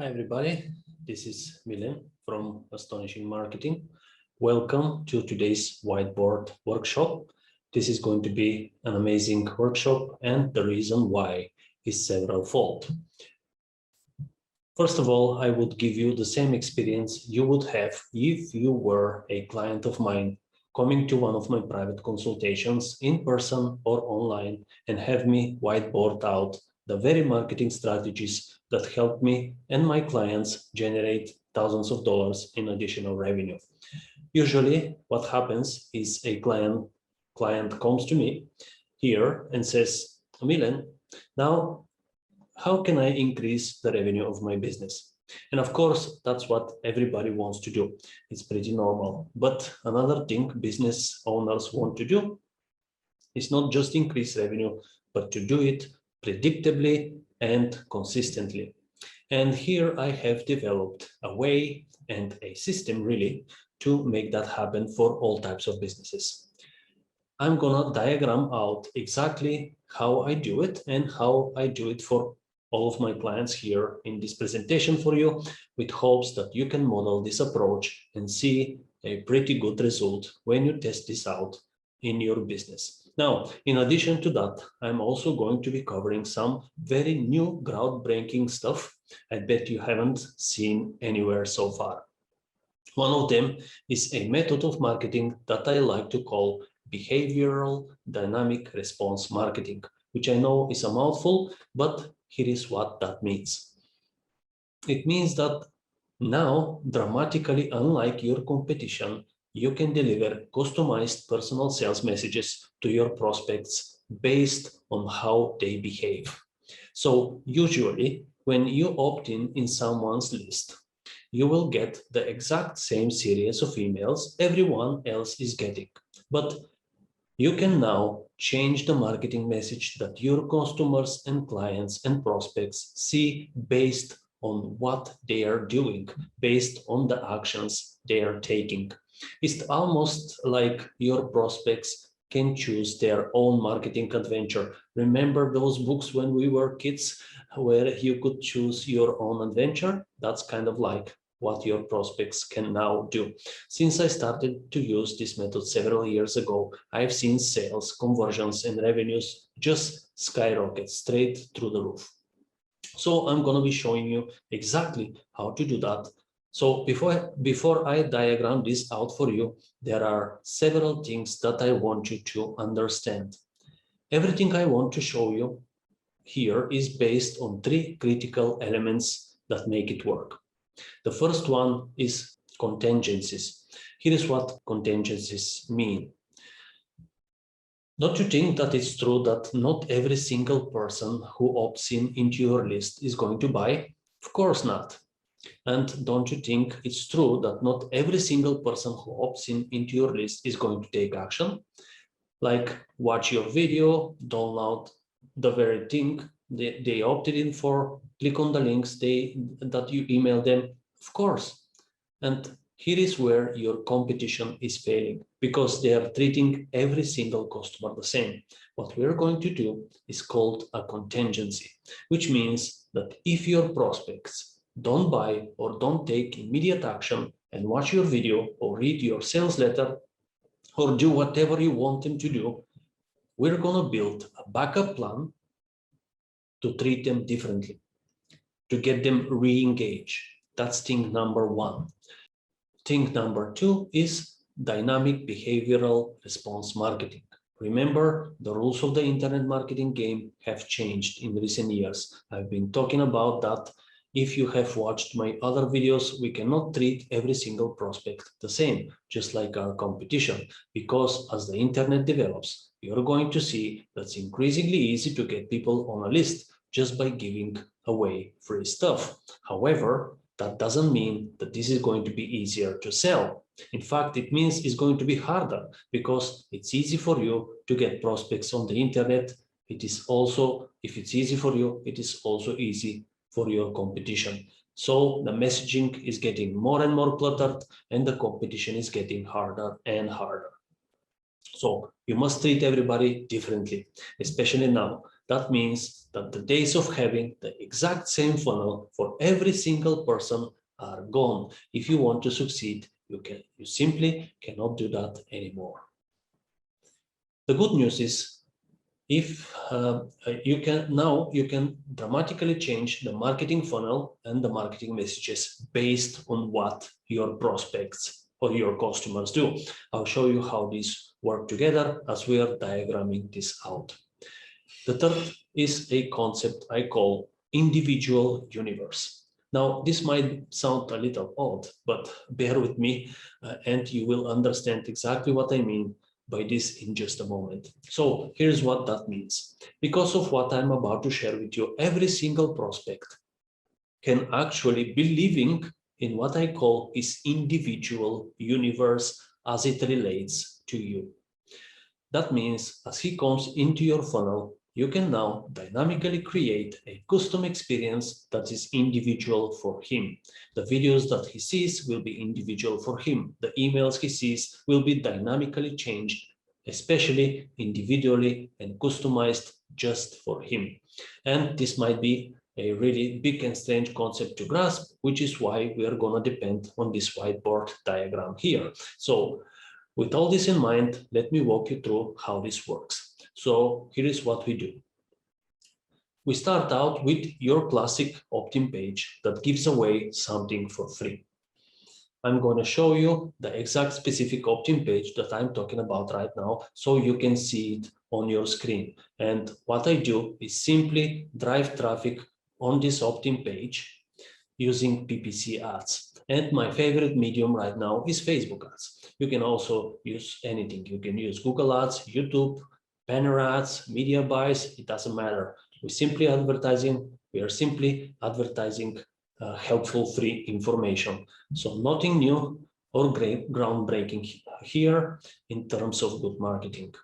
Hi everybody, this is Milen from Astonishing Marketing. Welcome to today's whiteboard workshop. This is going to be an amazing workshop, and the reason why is several-fold. First of all, I would give you the same experience you would have if you were a client of mine coming to one of my private consultations in person or online and have me whiteboard out the very marketing strategies that help me and my clients generate thousands of dollars in additional revenue. Usually what happens is a client comes to me here and says, Milen, now how can I increase the revenue of my business? And of course, that's what everybody wants to do. It's pretty normal. But another thing business owners want to do is not just increase revenue, but to do it predictably and consistently. And here I have developed a way and a system really to make that happen for all types of businesses. I'm gonna diagram out exactly how I do it and how I do it for all of my clients here in this presentation for you, with hopes that you can model this approach and see a pretty good result when you test this out in your business. Now, in addition to that, I'm also going to be covering some very new groundbreaking stuff I bet you haven't seen anywhere so far. One of them is a method of marketing that I like to call behavioral dynamic response marketing, which I know is a mouthful, but here is what that means. It means that now, dramatically unlike your competition, you can deliver customized personal sales messages to your prospects based on how they behave. So usually, when you opt in someone's list, you will get the exact same series of emails everyone else is getting. But you can now change the marketing message that your customers and clients and prospects see based on what they are doing, based on the actions they are taking. It's almost like your prospects can choose their own marketing adventure. Remember those books when we were kids where you could choose your own adventure? That's kind of like what your prospects can now do. Since I started to use this method several years ago, I've seen sales, conversions, and revenues just skyrocket straight through the roof. So I'm going to be showing you exactly how to do that. So before I diagram this out for you, there are several things that I want you to understand. Everything I want to show you here is based on three critical elements that make it work. The first one is contingencies. Here is what contingencies mean. Don't you think that it's true that not every single person who opts in into your list is going to buy? Of course not. And don't you think it's true that not every single person who opts in into your list is going to take action? Like watch your video, download the very thing they opted in for, click on the links that you email them, of course. And here is where your competition is failing, because they are treating every single customer the same. What we're going to do is called a contingency, which means that if your prospects don't buy or don't take immediate action and watch your video or read your sales letter or do whatever you want them to do, we're going to build a backup plan to treat them differently, to get them re-engaged. That's thing number one. Thing number two is dynamic behavioral response marketing. Remember, the rules of the internet marketing game have changed in recent years. I've been talking about that. If you have watched my other videos, we cannot treat every single prospect the same, just like our competition, because as the internet develops, you're going to see that it's increasingly easy to get people on a list just by giving away free stuff. However, that doesn't mean that this is going to be easier to sell. In fact, it means it's going to be harder, because it's easy for you to get prospects on the internet. It is also, if it's easy for you, it is also easy for your competition. So the messaging is getting more and more cluttered, and the competition is getting harder and harder. So you must treat everybody differently, especially now. That means that the days of having the exact same funnel for every single person are gone. If you want to succeed, you simply cannot do that anymore. The good news is, if you can dramatically change the marketing funnel and the marketing messages based on what your prospects or your customers do. I'll show you how these work together as we are diagramming this out. The third is a concept I call individual universe. Now, this might sound a little odd, but bear with me and you will understand exactly what I mean by this in just a moment. So here's what that means. Because of what I'm about to share with you, every single prospect can actually be living in what I call his individual universe as it relates to you. That means as he comes into your funnel, you can now dynamically create a custom experience that is individual for him. The videos that he sees will be individual for him. The emails he sees will be dynamically changed, especially individually and customized just for him. And this might be a really big and strange concept to grasp, which is why we are going to depend on this whiteboard diagram here. So with all this in mind, let me walk you through how this works. So here is what we do. We start out with your classic opt-in page that gives away something for free. I'm going to show you the exact specific opt-in page that I'm talking about right now, so you can see it on your screen. And what I do is simply drive traffic on this opt-in page using PPC ads. And my favorite medium right now is Facebook ads. You can also use anything. You can use Google ads, YouTube, banner ads, media buys, it doesn't matter. We are simply advertising helpful free information. So nothing new or groundbreaking here in terms of good marketing.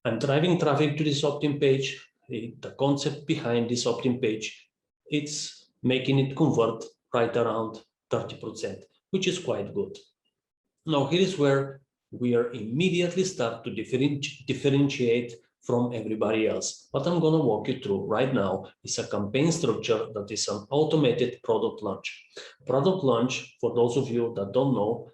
I'm driving traffic to this opt-in page. The concept behind this opt-in page, it's making it convert right around 30%, which is quite good. Now, here is where we are immediately start to differentiate from everybody else. What I'm going to walk you through right now is a campaign structure that is an automated product launch. Product launch, for those of you that don't know,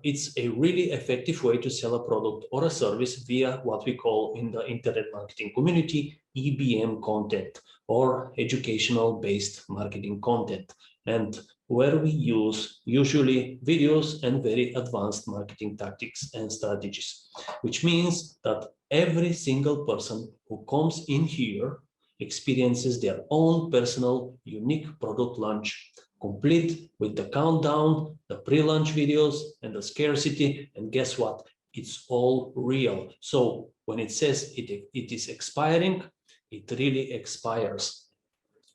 it's a really effective way to sell a product or a service via what we call in the internet marketing community EBM content, or educational based marketing content, and where we use usually videos and very advanced marketing tactics and strategies, which means that every single person who comes in here experiences their own personal unique product launch, complete with the countdown, the pre-launch videos, and the scarcity. And guess what? It's all real. So when it says it is expiring, it really expires.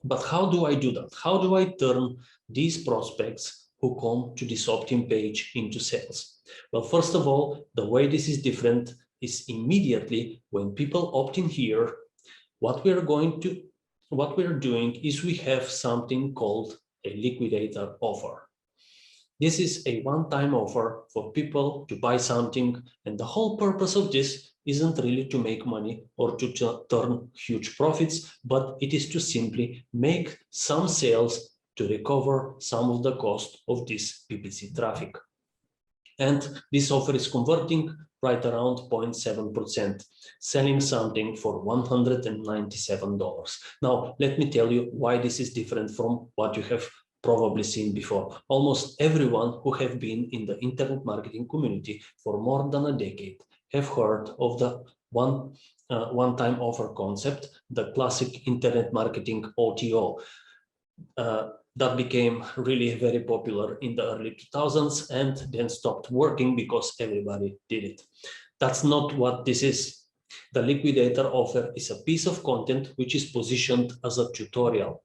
But how do I do that? How do I turn these prospects who come to this opt-in page into sales? Well, first of all, the way this is different is immediately when people opt in here, what we're doing is we have something called a liquidator offer. This is a one-time offer for people to buy something, and the whole purpose of this isn't really to make money or to turn huge profits, but it is to simply make some sales to recover some of the cost of this PPC traffic. And this offer is converting right around 0.7%, selling something for $197. Now, let me tell you why this is different from what you have probably seen before. Almost everyone who have been in the internet marketing community for more than a decade have heard of the one-time offer concept, the classic internet marketing OTO. That became really very popular in the early 2000s and then stopped working because everybody did it. That's not what this is. The liquidator offer is a piece of content which is positioned as a tutorial.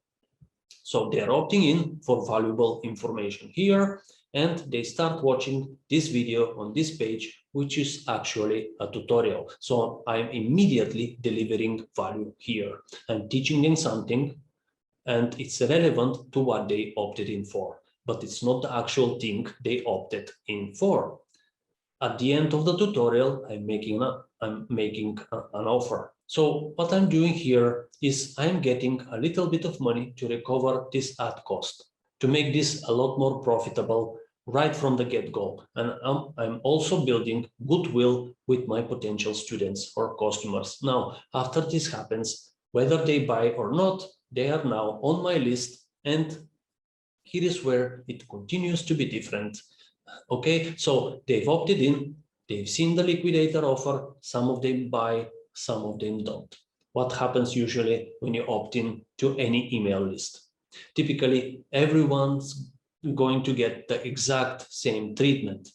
So they're opting in for valuable information here, and they start watching this video on this page, which is actually a tutorial. So I'm immediately delivering value here. I'm teaching them something, and it's relevant to what they opted in for, but it's not the actual thing they opted in for. At the end of the tutorial, I'm making an offer. So what I'm doing here is I'm getting a little bit of money to recover this ad cost, to make this a lot more profitable right from the get-go. And I'm also building goodwill with my potential students or customers. Now, after this happens, whether they buy or not, they are now on my list, and here is where it continues to be different. Okay, so they've opted in, they've seen the liquidator offer, some of them buy, some of them don't. What happens usually when you opt in to any email list? Typically, everyone's going to get the exact same treatment.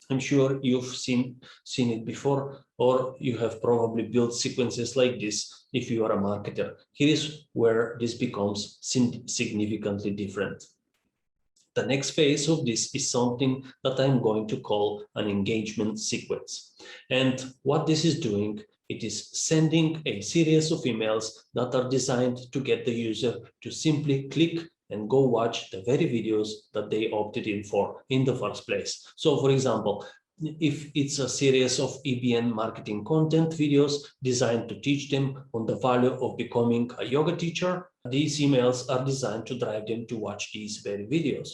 I'm sure you've seen it before, or you have probably built sequences like this if you are a marketer. Here is where this becomes significantly different. The next phase of this is something that I'm going to call an engagement sequence. And what this is doing, it is sending a series of emails that are designed to get the user to simply click and go watch the very videos that they opted in for in the first place. So for example, if it's a series of EBN marketing content videos designed to teach them on the value of becoming a yoga teacher, these emails are designed to drive them to watch these very videos.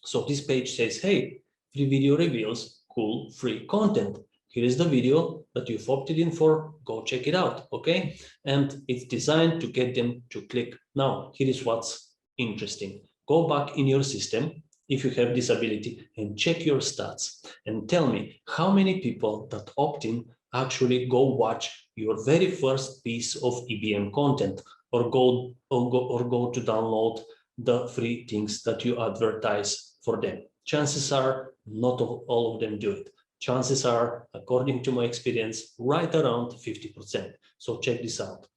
So this page says, hey, free video reveals cool free content. Here is the video that you've opted in for, go check it out, okay? And it's designed to get them to click. Now, here is what's interesting. Go back in your system, if you have this ability, and check your stats and tell me how many people that opt in actually go watch your very first piece of EBM content or go to download the free things that you advertise for them. Chances are not all of them do it. Chances are, according to my experience, right around 50%. So check this out.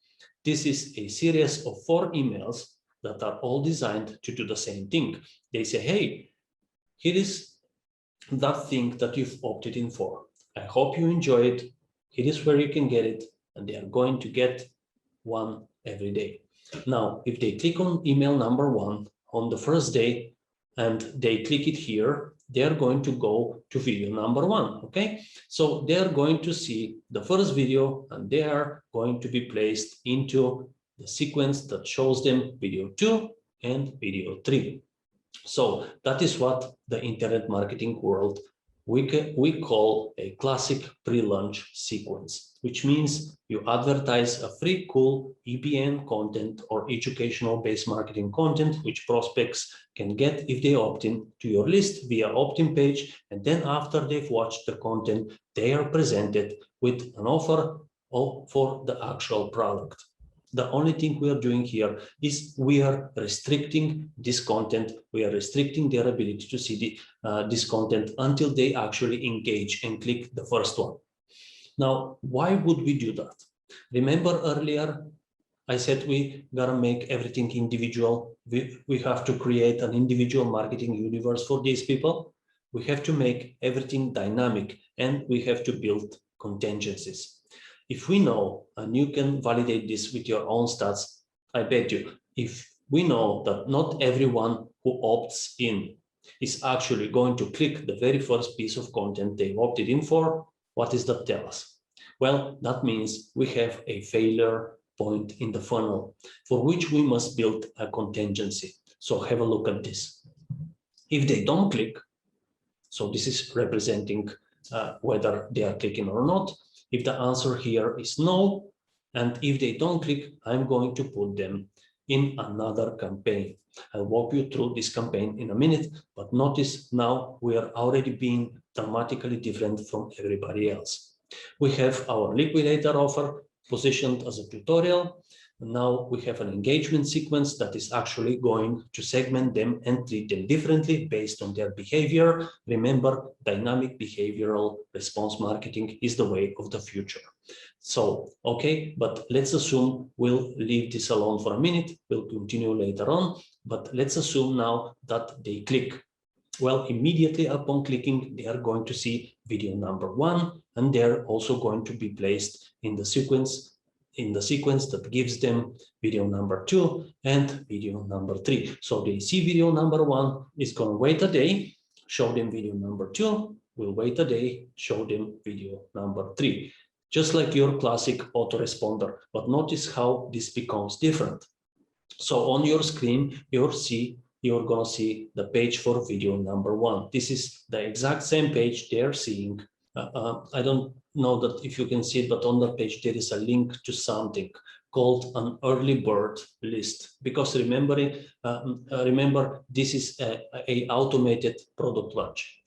This is a series of 4 emails that are all designed to do the same thing. They say, hey, here is that thing that you've opted in for. I hope you enjoy it. Here is where you can get it. And they are going to get one every day. Now, if they click on email number 1 on the first day and they click it here, they are going to go to video number 1, okay? So they are going to see the first video and they are going to be placed into the sequence that shows them video 2 and video 3. So that is what the internet marketing world we call a classic pre-launch sequence, which means you advertise a free cool EBN content or educational based marketing content, which prospects can get if they opt in to your list via opt-in page. And then after they've watched the content, they are presented with an offer for the actual product. The only thing we are doing here is we are restricting this content. We are restricting their ability to see this content until they actually engage and click the first one. Now, why would we do that? Remember earlier, I said we gotta make everything individual. We have to create an individual marketing universe for these people. We have to make everything dynamic and we have to build contingencies. If we know, and you can validate this with your own stats, I bet you, if we know that not everyone who opts in is actually going to click the very first piece of content they opted in for, what does that tell us? Well, that means we have a failure point in the funnel for which we must build a contingency. So have a look at this. If they don't click, so this is representing whether they are clicking or not. If the answer here is no, and if they don't click, I'm going to put them in another campaign. I'll walk you through this campaign in a minute, but notice now we are already being dramatically different from everybody else. We have our liquidator offer positioned as a tutorial. Now we have an engagement sequence that is actually going to segment them and treat them differently based on their behavior. Remember, dynamic behavioral response marketing is the way of the future. So, okay, but let's assume we'll leave this alone for a minute. We'll continue later on, but let's assume now that they click. Well, immediately upon clicking, they are going to see video number 1, and they're also going to be placed in the sequence that gives them video number 2 and video number 3. So they see video number 1 is going to wait a day, show them video number 2, we'll wait a day, show them video number 3. Just like your classic autoresponder, but notice how this becomes different. So on your screen, you're gonna see the page for video number 1. This is the exact same page they're seeing. I don't know that if you can see it, but on the page there is a link to something called an early bird list. Because remember, this is a automated product launch.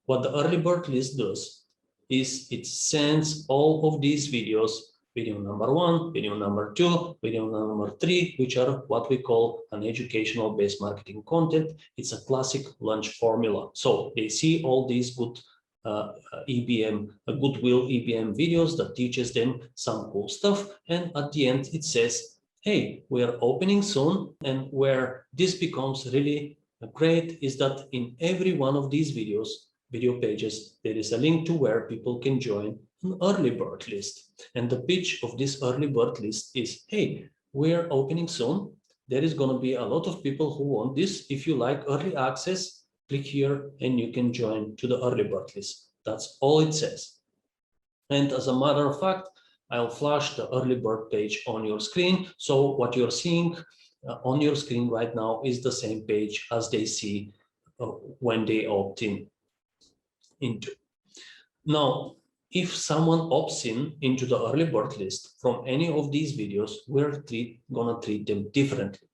What the early bird list does is it sends all of these videos, video number 1, video number 2, video number 3, which are what we call an educational based marketing content. It's a classic launch formula. So they see all these good goodwill EBM videos that teaches them some cool stuff. And at the end, it says, hey, we are opening soon. And where this becomes really great is that in every one of these video pages, there is a link to where people can join an early bird list. And the pitch of this early bird list is, hey, we're opening soon. There is going to be a lot of people who want this. If you like early access, click here and you can join to the early bird list. That's all it says. And as a matter of fact, I'll flash the early bird page on your screen. So what you're seeing on your screen right now is the same page as they see when they opt into. Now, if someone opts into the early bird list from any of these videos, we're gonna treat them differently.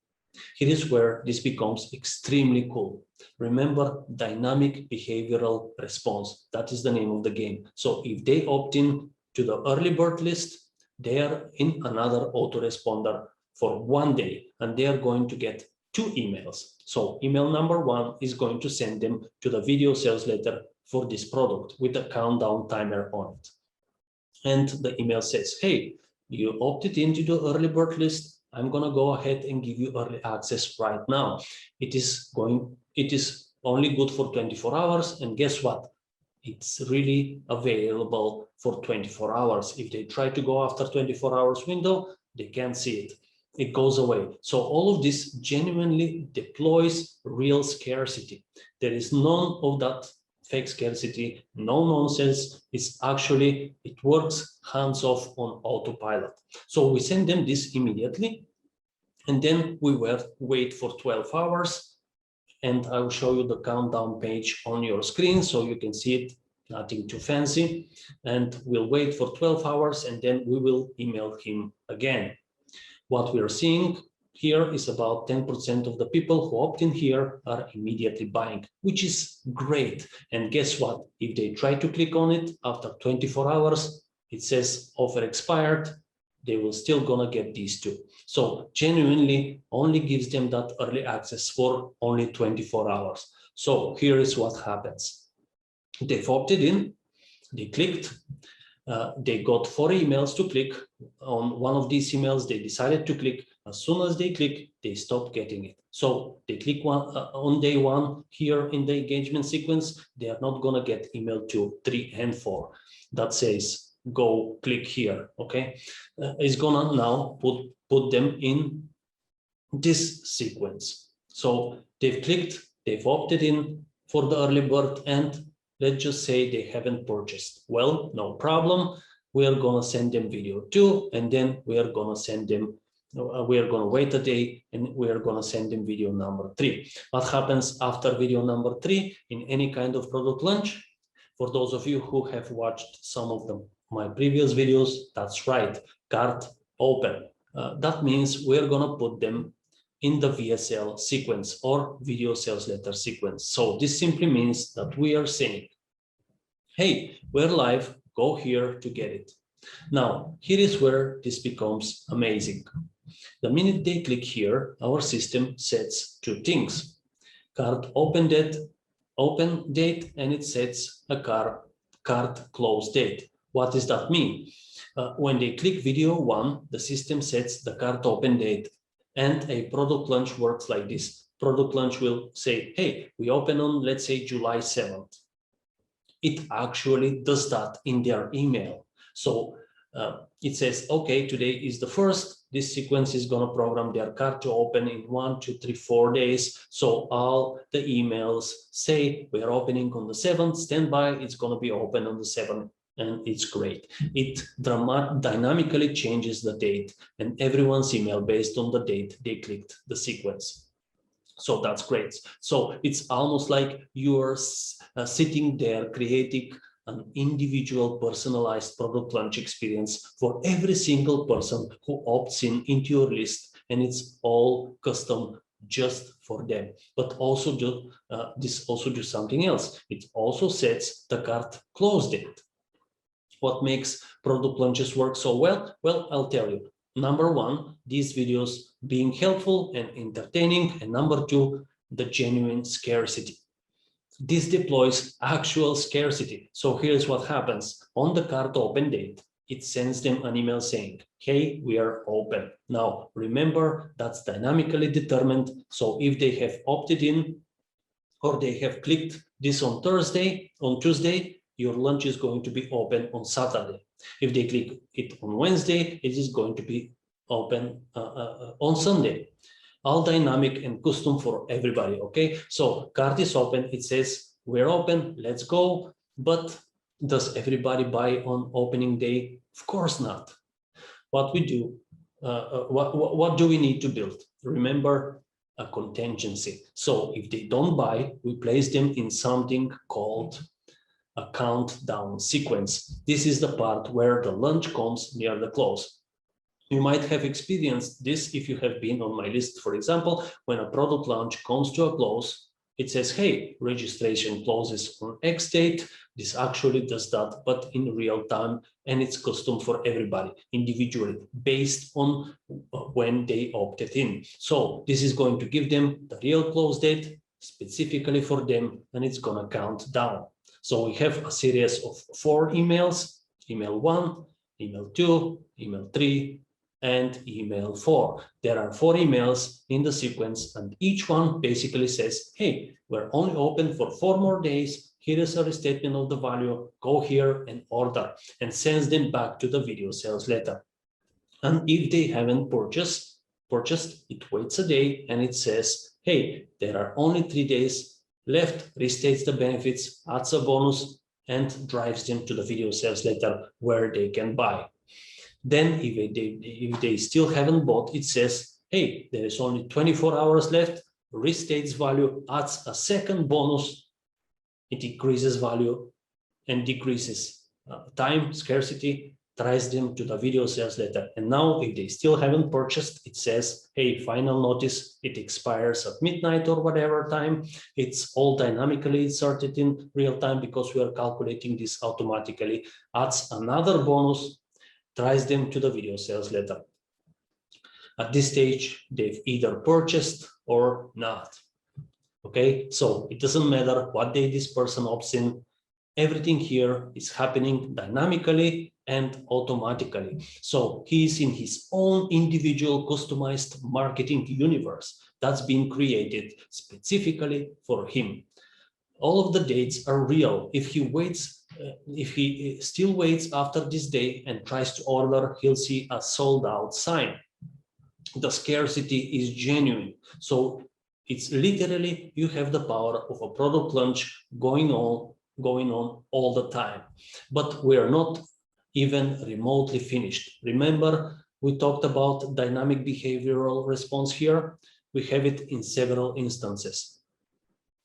Here is where this becomes extremely cool. Remember, dynamic behavioral response. That is the name of the game. So if they opt in to the early bird list, they are in another autoresponder for 1 day, and they are going to get 2 emails. So email number 1 is going to send them to the video sales letter for this product with a countdown timer on it. And the email says, hey, you opted into the early bird list. I'm going to go ahead and give you early access right now. It is only good for 24 hours. And guess what? It's really available for 24 hours. If they try to go after 24 hours window, they can't see it. It goes away. So all of this genuinely deploys real scarcity. There is none of that fake scarcity, no nonsense. It works hands off on autopilot. So we send them this immediately, and then we wait for 12 hours, and I will show you the countdown page on your screen so you can see it, nothing too fancy, and we'll wait for 12 hours, and then we will email him again. What we're seeing here is about 10% of the people who opt in here are immediately buying, which is great. And guess what? If they try to click on it after 24 hours, it says offer expired. They will still gonna get these 2. So genuinely only gives them that early access for only 24 hours. So here is what happens. They've opted in, they clicked, they got 4 emails to click. On one of these emails, they decided to click. As soon as they click, they stop getting it. So they click on day 1 here in the engagement sequence. They are not gonna get email 2, 3, and 4. That says go click here. Okay, it's gonna now put them in this sequence. So they've clicked, they've opted in for the early bird, and let's just say they haven't purchased. Well, no problem. We are gonna send them video 2, and then we are gonna send them. We are gonna wait a day, and we are gonna send them video number 3. What happens after video number 3 in any kind of product launch? For those of you who have watched some of my previous videos, that's right, cart open. That means we're gonna put them in the VSL sequence or video sales letter sequence. So this simply means that we are saying, hey, we're live, go here to get it. Now, here is where this becomes amazing. The minute they click here, our system sets 2 things. Cart open date, and it sets a cart close date. What does that mean? When they click video 1, the system sets the cart open date, and a product launch works like this. Product launch will say, hey, we open on, let's say, July 7th. It actually does that in their email. So it says, okay, today is the 1st. this sequence is going to program their cart to open in 1, 2, 3, 4 days. So all the emails say we are opening on the 7th, stand by, it's going to be open on the 7th. And it's great. It dynamically changes the date and everyone's email based on the date they clicked the sequence. So that's great. So it's almost like you're sitting there creating an individual personalized product launch experience for every single person who opts in into your list, and it's all custom just for them. But also this also do something else. It also sets the cart close date. What makes product launches work so well? Well, I'll tell you. Number one, these videos being helpful and entertaining, and number two, the genuine scarcity. This deploys actual scarcity. So here's what happens. On the cart open date, it sends them an email saying, hey, we are open. Now, remember, that's dynamically determined. So if they have opted in or they have clicked this on Tuesday, your launch is going to be open on Saturday. If they click it on Wednesday, it is going to be open on Sunday. All dynamic and custom for everybody, okay? So cart is open, it says we're open, let's go. But does everybody buy on opening day? Of course not. What we do, what do we need to build? Remember, a contingency. So if they don't buy, we place them in something called a countdown sequence. This is the part where the launch comes near the close. You might have experienced this if you have been on my list. For example, when a product launch comes to a close, it says, hey, registration closes on X date. This actually does that, but in real time, and it's custom for everybody individually based on when they opted in. So this is going to give them the real close date specifically for them, and it's gonna count down. So we have a series of 4 emails, email 1, email 2, email 3, and email 4. There are 4 emails in the sequence, and each one basically says, hey, we're only open for 4 more days. Here is a restatement of the value. Go here and order, and sends them back to the video sales letter. And if they haven't purchased, it waits a day and it says, hey, there are only 3 days left, restates the benefits, adds a bonus, and drives them to the video sales letter where they can buy. Then if they still haven't bought, it says, hey, there is only 24 hours left, restates value, adds a second bonus, it increases value and decreases time, scarcity, drives them to the video sales letter. And now if they still haven't purchased, it says, hey, final notice, it expires at midnight or whatever time. It's all dynamically inserted in real time because we are calculating this automatically, adds another bonus, drives them to the video sales letter. At this stage, they've either purchased or not. Okay, so it doesn't matter what day this person opts in. Everything here is happening dynamically and automatically. So he's in his own individual customized marketing universe that's been created specifically for him. All of the dates are real. If he still waits after this day and tries to order, he'll see a sold out sign. The scarcity is genuine. So it's literally, you have the power of a product launch going on all the time. But we are not even remotely finished. Remember, we talked about dynamic behavioral response here. We have it in several instances.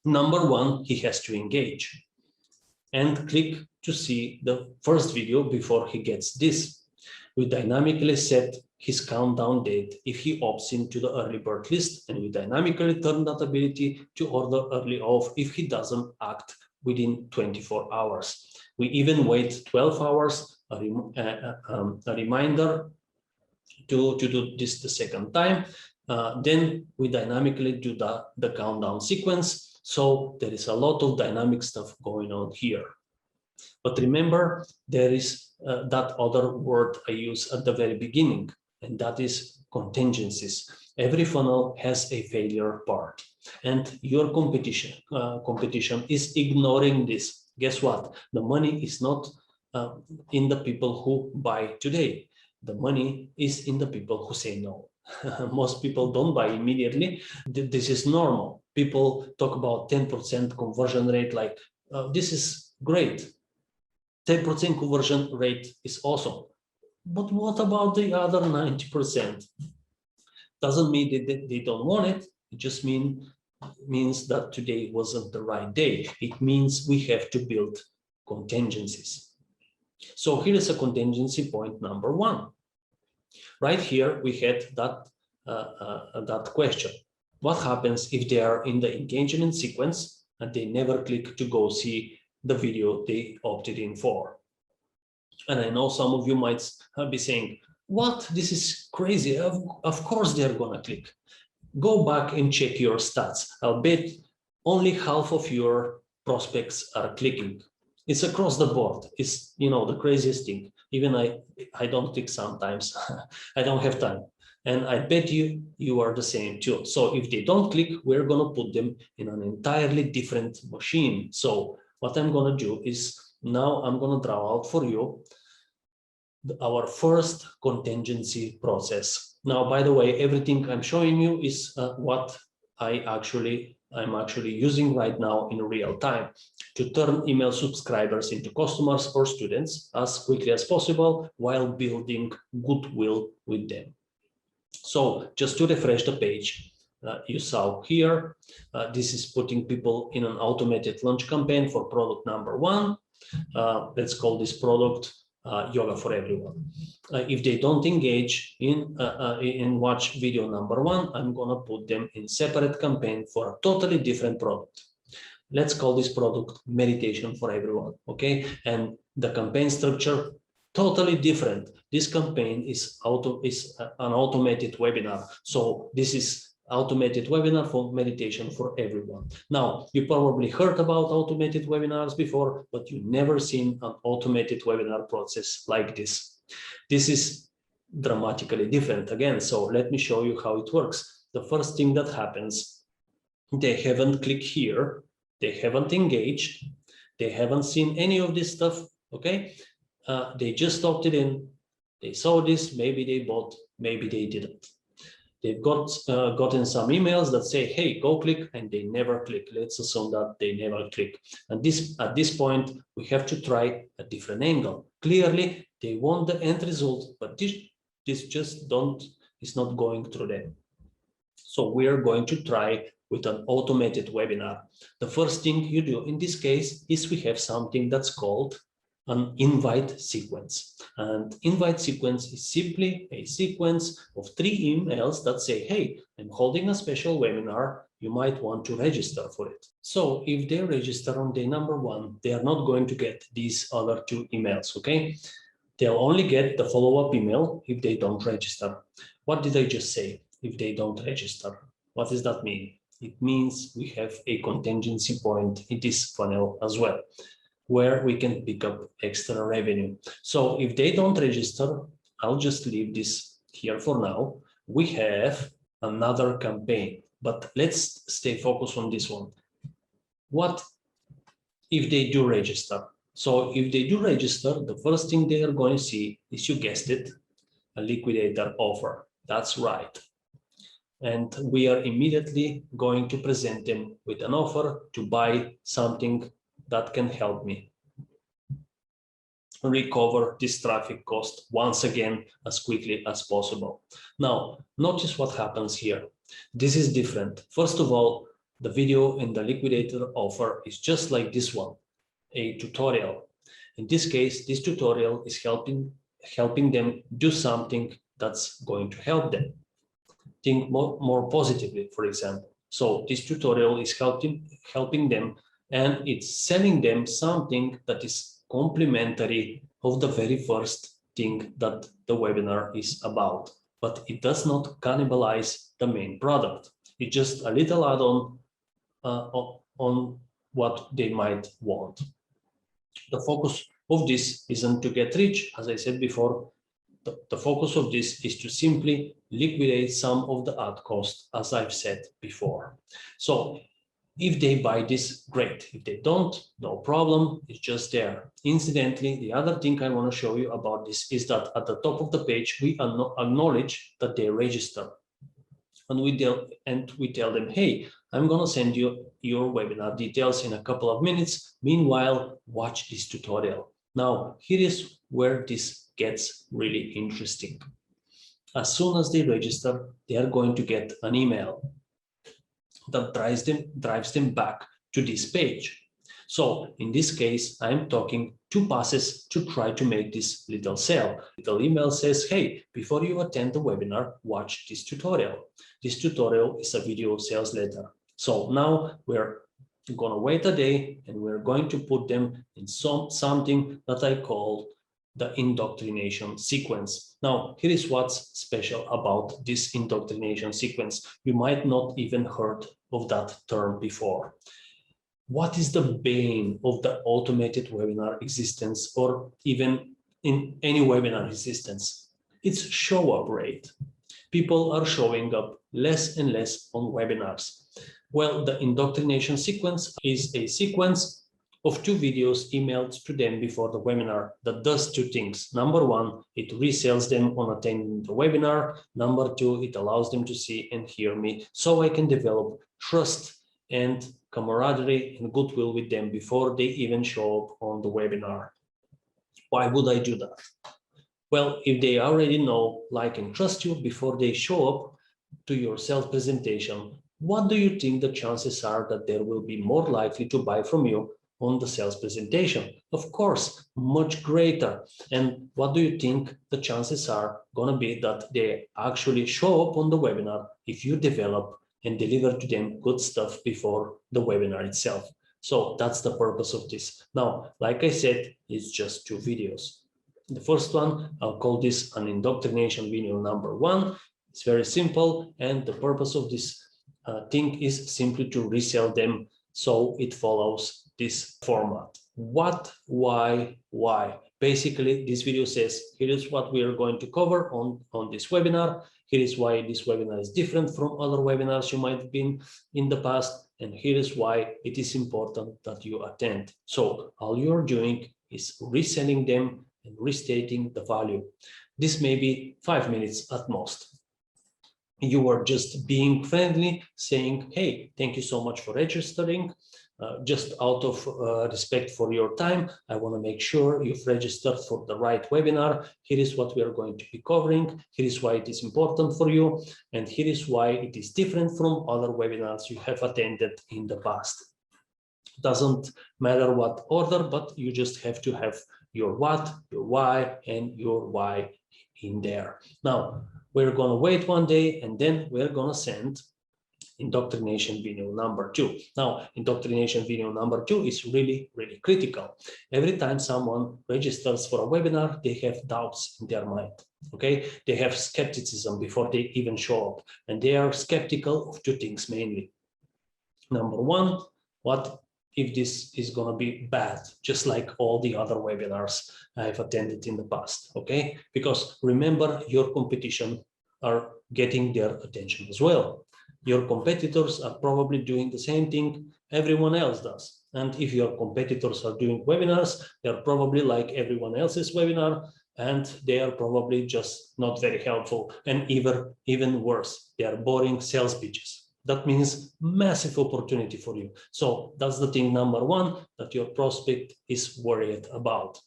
Number one, he has to engage and click to see the first video before he gets this. We dynamically set his countdown date if he opts into the early bird list, and we dynamically turn that ability to order early off if he doesn't act within 24 hours. We even wait 12 hours, a reminder to do this the second time. Then we dynamically do the countdown sequence. So there is a lot of dynamic stuff going on here. But remember, there is that other word I use at the very beginning, and that is contingencies. Every funnel has a failure part, and your competition is ignoring this. Guess what? The money is not in the people who buy today. The money is in the people who say no. Most people don't buy immediately. This is normal. People talk about 10% conversion rate, like this is great. 10% conversion rate is awesome. But what about the other 90%? Doesn't mean that they don't want it. It just means that today wasn't the right day. It means we have to build contingencies. So here is a contingency point number one. Right here, we had that question. What happens if they are in the engagement sequence and they never click to go see the video they opted in for? And I know some of you might be saying, what? This is crazy. Of course they're going to click. Go back and check your stats. I'll bet only half of your prospects are clicking. It's across the board. It's, the craziest thing. Even I don't click sometimes. I don't have time. And I bet you are the same too. So if they don't click, we're going to put them in an entirely different machine. So what I'm going to do is now I'm going to draw out for you our first contingency process. Now, by the way, everything I'm showing you is what I'm actually using right now in real time to turn email subscribers into customers or students as quickly as possible while building goodwill with them. So just to refresh the page, you saw here, this is putting people in an automated launch campaign for product number one. Let's call this product Yoga for Everyone. If they don't engage in watch video number one, I'm gonna put them in separate campaign for a totally different product. Let's call this product Meditation for Everyone, okay? And the campaign structure totally different. This campaign is an automated webinar. So this is automated webinar for Meditation for Everyone. Now, you probably heard about automated webinars before, but you've never seen an automated webinar process like this. This is dramatically different again. So let me show you how it works. The first thing that happens, they haven't clicked here, they haven't engaged, they haven't seen any of this stuff, okay? They just opted in, they saw this, maybe they bought, maybe they didn't. They've gotten some emails that say, hey, go click, and they never click. Let's assume that they never click. And at this point, we have to try a different angle. Clearly, they want the end result, but this just is not going through them. So we are going to try with an automated webinar. The first thing you do in this case is we have something that's called an invite sequence. And invite sequence is simply a sequence of 3 emails that say, hey, I'm holding a special webinar. You might want to register for it. So if they register on day number 1, they are not going to get these other 2 emails, okay? They'll only get the follow-up email if they don't register. What did I just say? If they don't register, what does that mean? It means we have a contingency point in this funnel as well, where we can pick up extra revenue. So if they don't register, I'll just leave this here for now. We have another campaign, but let's stay focused on this one. What if they do register? So if they do register, the first thing they are going to see is, you guessed it, a liquidator offer. That's right. And we are immediately going to present them with an offer to buy something that can help me recover this traffic cost once again as quickly as possible. Now, notice what happens here. This is different. First of all, the video in the liquidator offer is just like this one, a tutorial. In this case, this tutorial is helping them do something that's going to help them think more positively, for example. So this tutorial is helping them, and it's selling them something that is complementary of the very first thing that the webinar is about. But it does not cannibalize the main product. It's just a little add-on on what they might want. The focus of this isn't to get rich, as I said before. The focus of this is to simply liquidate some of the ad cost, as I've said before. So If they buy this, great. If they don't, no problem, it's just there. Incidentally, the other thing I want to show you about this is that at the top of the page, we acknowledge that they register. And we tell them, hey, I'm going to send you your webinar details in a couple of minutes. Meanwhile, watch this tutorial. Now, here is where this gets really interesting. As soon as they register, they are going to get an email that drives them back to this page. So in this case, I'm talking 2 passes to try to make this little sale. Little email says, hey, before you attend the webinar, watch this tutorial. This tutorial is a video sales letter. So now we're going to wait a day and we're going to put them in something that I call the indoctrination sequence. Now, here is what's special about this indoctrination sequence. You might not even heard of that term before. What is the bane of the automated webinar existence, or even in any webinar existence? It's show-up rate. People are showing up less and less on webinars. Well, the indoctrination sequence is a sequence of 2 videos emailed to them before the webinar that does 2 things. Number 1, it resells them on attending the webinar. Number 2, it allows them to see and hear me so I can develop trust and camaraderie and goodwill with them before they even show up on the webinar. Why would I do that? Well, if they already know, like, and trust you before they show up to your sales presentation, what do you think the chances are that they will be more likely to buy from you on the sales presentation? Of course, much greater. And what do you think the chances are going to be that they actually show up on the webinar if you develop and deliver to them good stuff before the webinar itself? So that's the purpose of this. Now, like I said, it's just 2 videos. The first one, I'll call this an indoctrination video number 1. It's very simple, and the purpose of this thing is simply to resell them, so it follows this format. What, why? Basically, this video says, here is what we are going to cover on this webinar. Here is why this webinar is different from other webinars you might have been in the past. And here is why it is important that you attend. So all you're doing is reselling them and restating the value. This may be 5 minutes at most. You are just being friendly, saying, hey, thank you so much for registering. Just out of respect for your time, I want to make sure you've registered for the right webinar. Here is what we are going to be covering. Here is why it is important for you. And here is why it is different from other webinars you have attended in the past. Doesn't matter what order, but you just have to have your what, your why, and your why in there. Now, we're going to wait 1 day, and then we're going to send indoctrination video number 2. Now, indoctrination video number 2 is really, really critical. Every time someone registers for a webinar, they have doubts in their mind. Okay, they have skepticism before they even show up, and they are skeptical of 2 things mainly. Number 1, what if this is going to be bad, just like all the other webinars I've attended in the past? Okay, because remember, your competition are getting their attention as well. Your competitors are probably doing the same thing everyone else does. And if your competitors are doing webinars, they're probably like everyone else's webinar, and they are probably just not very helpful. And even worse, they are boring sales pitches. That means massive opportunity for you. So that's the thing number 1 that your prospect is worried about.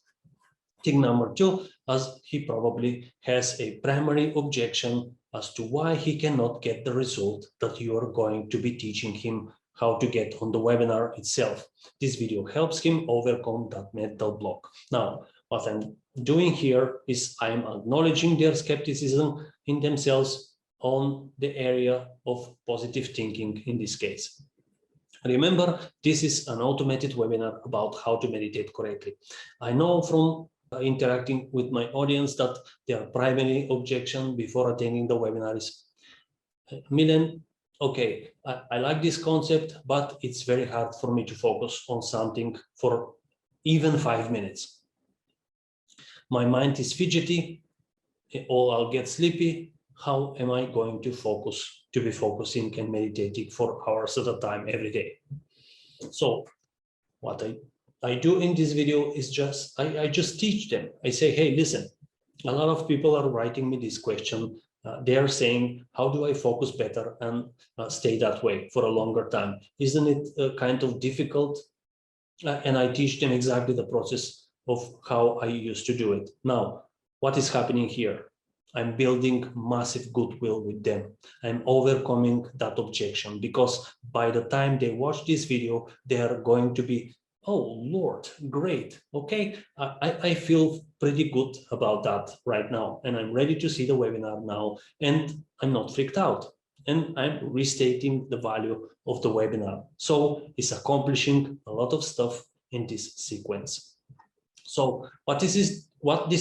Thing number 2, as he probably has a primary objection as to why he cannot get the result that you are going to be teaching him how to get on the webinar itself. This video helps him overcome that mental block. Now, what I'm doing here is I'm acknowledging their skepticism in themselves on the area of positive thinking in this case. Remember, this is an automated webinar about how to meditate correctly. I know from interacting with my audience that their primary objection before attending the webinar is, Milen, okay, I like this concept, but it's very hard for me to focus on something for even 5 minutes. My mind is fidgety, or I'll get sleepy. How am I going to be focusing and meditating for hours at a time every day? So what I do in this video is I just teach them. I say, hey, listen, a lot of people are writing me this question. They are saying, how do I focus better and stay that way for a longer time? Isn't it kind of difficult? And I teach them exactly the process of how I used to do it. Now, what is happening here? I'm building massive goodwill with them. I'm overcoming that objection, because by the time they watch this video, they are going to be, oh, Lord, great. Okay, I feel pretty good about that right now. And I'm ready to see the webinar now. And I'm not freaked out. And I'm restating the value of the webinar. So it's accomplishing a lot of stuff in this sequence. So what this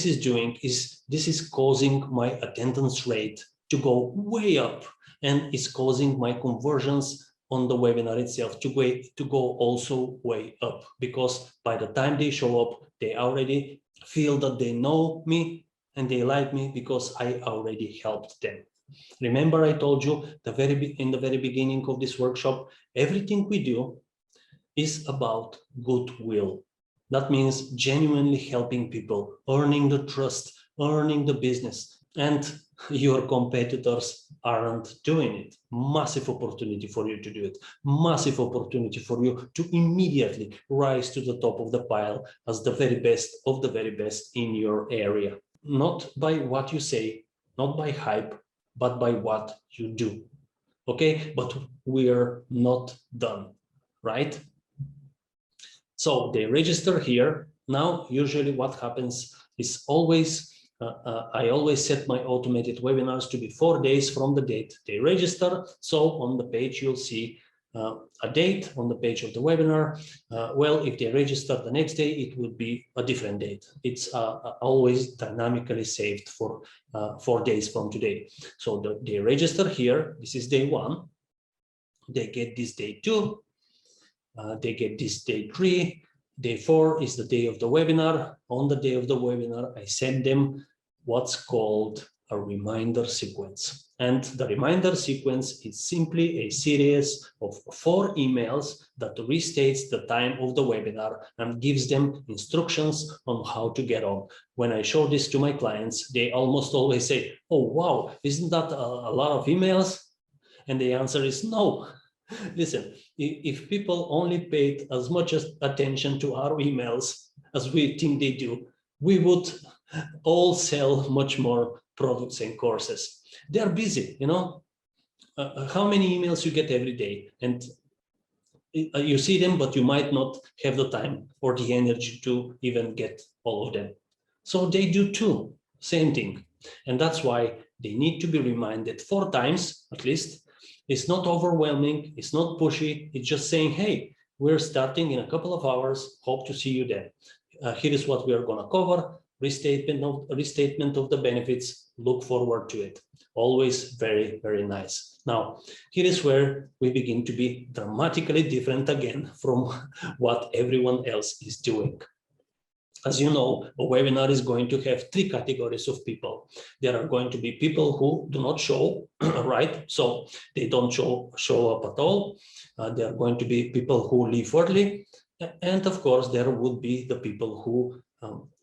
is doing is this is causing my attendance rate to go way up, and it's causing my conversions on the webinar itself to go also way up, because by the time they show up, they already feel that they know me and they like me because I already helped them. Remember, I told you in the very beginning of this workshop, everything we do is about goodwill. That means genuinely helping people, earning the trust, earning the business, and your competitors aren't doing it. Massive opportunity for you to do it. Massive opportunity for you to immediately rise to the top of the pile as the very best of the very best in your area. Not by what you say, not by hype, but by what you do. Okay, but we're not done, right? So they register here. Now, usually what happens is I always set my automated webinars to be 4 days from the date they register. So on the page, you'll see a date on the page of the webinar. Well, if they register the next day, it would be a different date. It's always dynamically saved for 4 days from today. So they register here. This is day 1. They get this day 2. They get this day 3. Day 4 is the day of the webinar. On the day of the webinar, I send them what's called a reminder sequence. And the reminder sequence is simply a series of 4 emails that restates the time of the webinar and gives them instructions on how to get on. When I show this to my clients, they almost always say, oh, wow, isn't that a lot of emails? And the answer is no. Listen, if people only paid as much attention to our emails as we think they do, we would all sell much more products and courses. They're busy, you know. How many emails you get every day? And you see them, but you might not have the time or the energy to even get all of them. So they do too, same thing. And that's why they need to be reminded 4 times at least. It's not overwhelming, it's not pushy, it's just saying, hey, we're starting in a couple of hours, hope to see you then. Here is what we are going to cover, restatement of the benefits, look forward to it. Always very, very nice. Now, here is where we begin to be dramatically different again from what everyone else is doing. As you know, a webinar is going to have 3 categories of people. There are going to be people who do not show, right? So they don't show up at all. There are going to be people who leave early. And of course, there would be the people who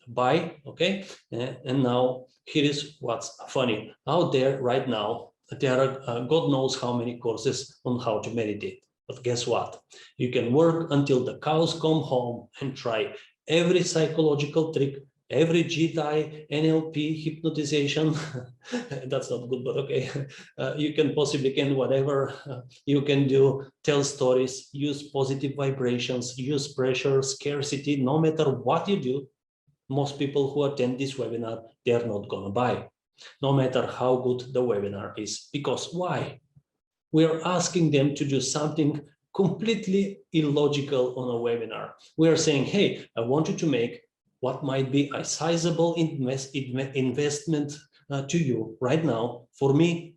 buy, okay? And now here is what's funny. Out there right now, there are God knows how many courses on how to meditate. But guess what? You can work until the cows come home and try every psychological trick, every GTI, NLP, hypnotization. That's not good, but okay. You can whatever you can do, tell stories, use positive vibrations, use pressure, scarcity. No matter what you do, most people who attend this webinar, they're not going to buy, no matter how good the webinar is. Because why? We're asking them to do something completely illogical on a webinar. We are saying, hey, I want you to make what might be a sizable investment to you right now. For me,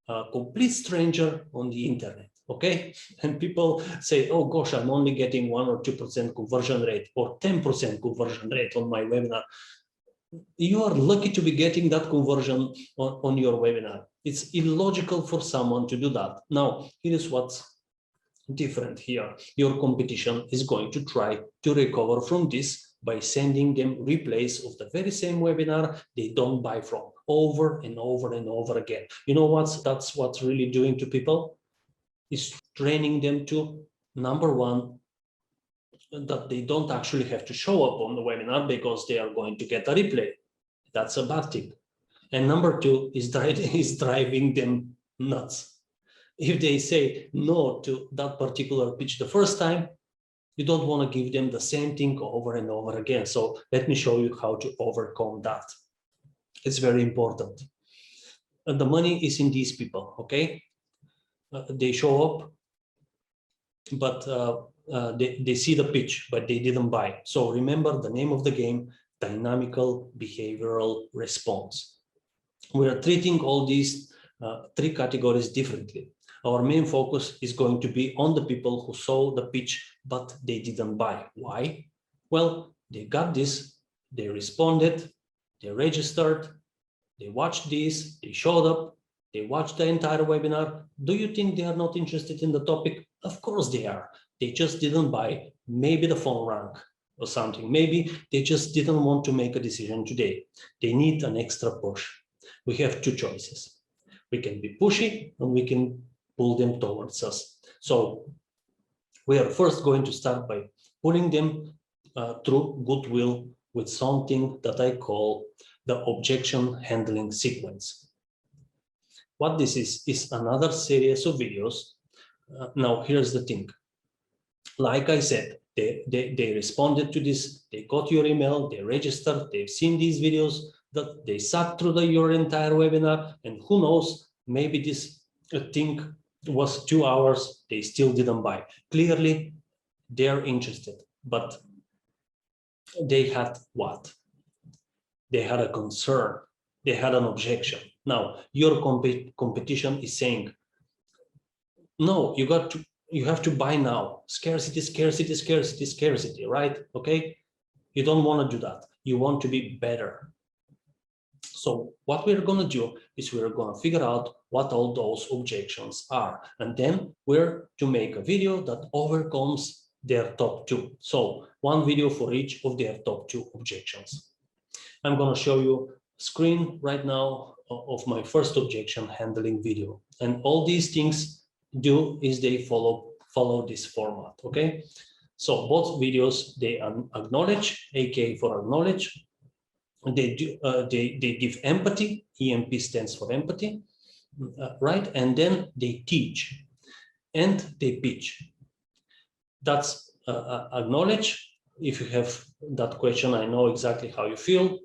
a complete stranger on the internet, okay? And people say, oh gosh, I'm only getting 1 or 2% conversion rate or 10% conversion rate on my webinar. You are lucky to be getting that conversion on your webinar. It's illogical for someone to do that. Now, here is what's different here. Your competition is going to try to recover from this by sending them replays of the very same webinar they don't buy from over and over and over again. You know that's what's really doing to people, is training them to, number one, that they don't actually have to show up on the webinar because they are going to get a replay. That's a bad thing. And number two is driving them nuts. If they say no to that particular pitch the first time, you don't want to give them the same thing over and over again. So let me show you how to overcome that. It's very important. And the money is in these people, okay? They show up, but they see the pitch, but they didn't buy. So remember the name of the game, dynamical behavioral response. We are treating all these three categories differently. Our main focus is going to be on the people who saw the pitch, but they didn't buy. Why? Well, they got this, they responded, they registered, they watched this, they showed up, they watched the entire webinar. Do you think they are not interested in the topic? Of course they are. They just didn't buy. Maybe the phone rang or something. Maybe they just didn't want to make a decision today. They need an extra push. We have two choices. We can be pushy and we can pull them towards us. So we are first going to start by pulling them through goodwill with something that I call the objection handling sequence. What this is another series of videos. Now, here's the thing. Like I said, they responded to this, they got your email, they registered, they've seen these videos, that they sat through your entire webinar, and who knows, maybe this thing was 2 hours, they still didn't buy. Clearly, they're interested, but they had what? They had a concern, they had an objection. Now, your competition is saying, no, you have to buy now. Scarcity, scarcity, scarcity, scarcity, right? Okay, you don't want to do that. You want to be better. So what we're going to do is we're going to figure out what all those objections are, and then we're to make a video that overcomes their top two. So one video for each of their top two objections. I'm going to show you a screen right now of my first objection handling video, and all these things do is they follow this format. Okay, so both videos, they acknowledge, aka for acknowledge. They give empathy. EMP stands for empathy, right? And then they teach and they pitch. That's acknowledge. If you have that question, I know exactly how you feel.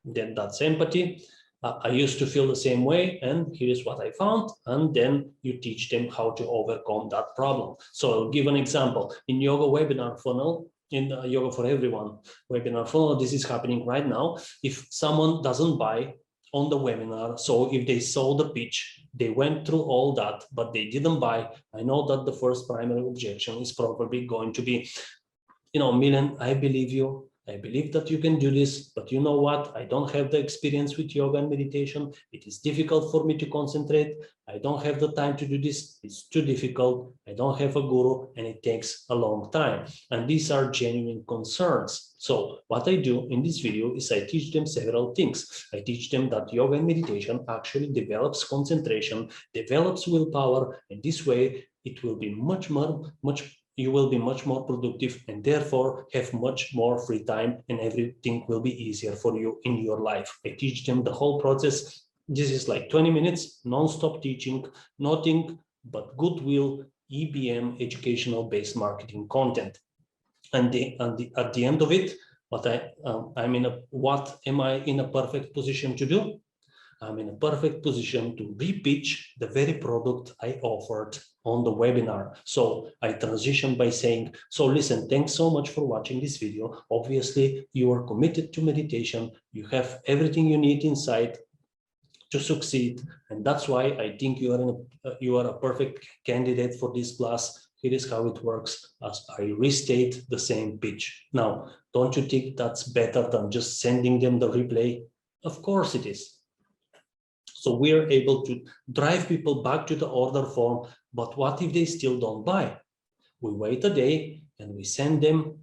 Then that's empathy. I used to feel the same way, and here's what I found. And then you teach them how to overcome that problem. So I'll give an example. In Yoga Webinar Funnel, in Yoga for Everyone webinar funnel, this is happening right now. If someone doesn't buy on the webinar, so if they saw the pitch, they went through all that, but they didn't buy, I know that the first primary objection is probably going to be, Milan, I believe you. I believe that you can do this, but you know what? I don't have the experience with yoga and meditation. It is difficult for me to concentrate. I don't have the time to do this. It's too difficult. I don't have a guru, and it takes a long time. And these are genuine concerns. So what I do in this video is I teach them several things. I teach them that yoga and meditation actually develops concentration, develops willpower, and this way it will be you will be much more productive and therefore have much more free time, and everything will be easier for you in your life. I teach them the whole process. This is like 20 minutes, non-stop teaching, nothing but goodwill, EBM, educational-based marketing content. And at the end of it, what am I in a perfect position to do? I'm in a perfect position to re-pitch the very product I offered on the webinar. So I transition by saying, so listen, thanks so much for watching this video. Obviously, you are committed to meditation. You have everything you need inside to succeed. And that's why I think you are a perfect candidate for this class. Here is how it works as I restate the same pitch. Now, don't you think that's better than just sending them the replay? Of course it is. So we're able to drive people back to the order form, but what if they still don't buy? We wait a day and we send them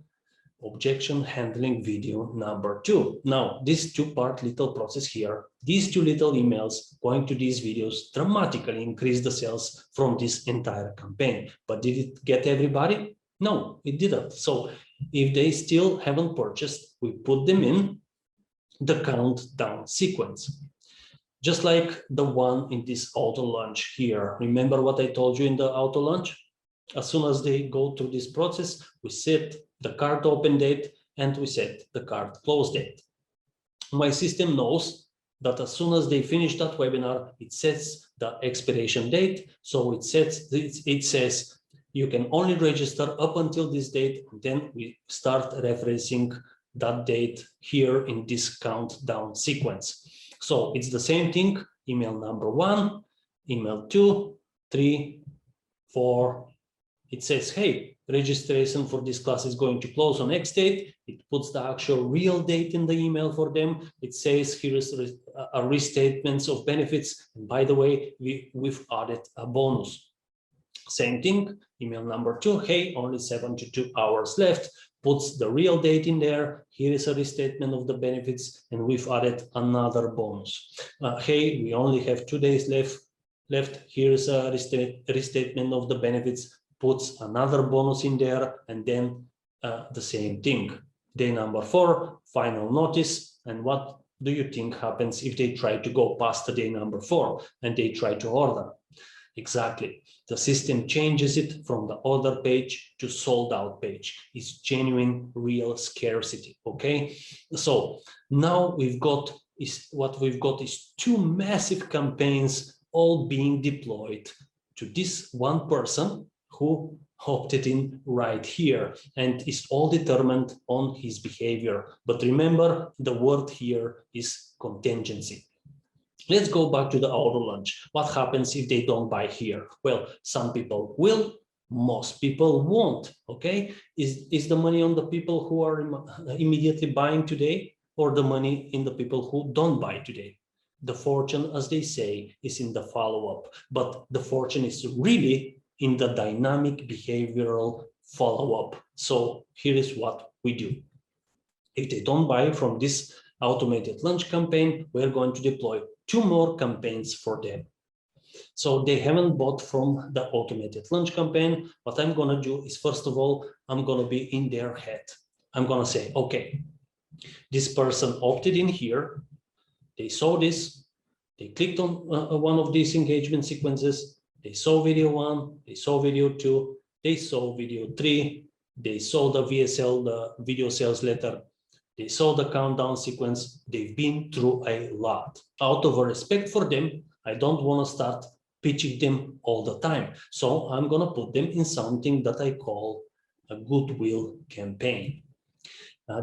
objection handling video number 2. Now, this two-part little process here, these two little emails going to these videos dramatically increase the sales from this entire campaign. But did it get everybody? No, it didn't. So if they still haven't purchased, we put them in the countdown sequence. Just like the one in this auto launch here. Remember what I told you in the auto launch? As soon as they go through this process, we set the cart open date and we set the cart close date. My system knows that as soon as they finish that webinar, it sets the expiration date. So it says you can only register up until this date. And then we start referencing that date here in this countdown sequence. So it's the same thing, email number 1, email 2, 3, 4. It says, hey, registration for this class is going to close on X date. It puts the actual real date in the email for them. It says here is a restatement of benefits. And by the way, we've added a bonus. Same thing, email number 2, hey, only 72 hours left. Puts the real date in there. Here is a restatement of the benefits, and we've added another bonus. Hey, we only have 2 days left. Here is a restatement of the benefits. Puts another bonus in there, and then the same thing. Day number 4, final notice. And what do you think happens if they try to go past the day number 4 and they try to order? Exactly. The system changes it from the order page to sold out page. It's genuine, real scarcity. Okay. So now what we've got is 2 massive campaigns all being deployed to this one person who opted in right here, and is all determined on his behavior. But remember, the word here is contingency. Let's go back to the auto launch. What happens if they don't buy here? Well, some people will, most people won't. Okay, is the money on the people who are immediately buying today, or the money in the people who don't buy today? The fortune, as they say, is in the follow-up, but the fortune is really in the dynamic behavioral follow-up. So here is what we do. If they don't buy from this automated launch campaign, we're going to deploy 2 more campaigns for them. So they haven't bought from the automated launch campaign. What I'm going to do is, first of all, I'm going to be in their head. I'm going to say, okay, this person opted in here. They saw this. They clicked on one of these engagement sequences. They saw video 1. They saw video 2. They saw video 3. They saw the VSL, the video sales letter. They saw the countdown sequence. They've been through a lot. Out of a respect for them, I don't want to start pitching them all the time. So I'm going to put them in something that I call a goodwill campaign.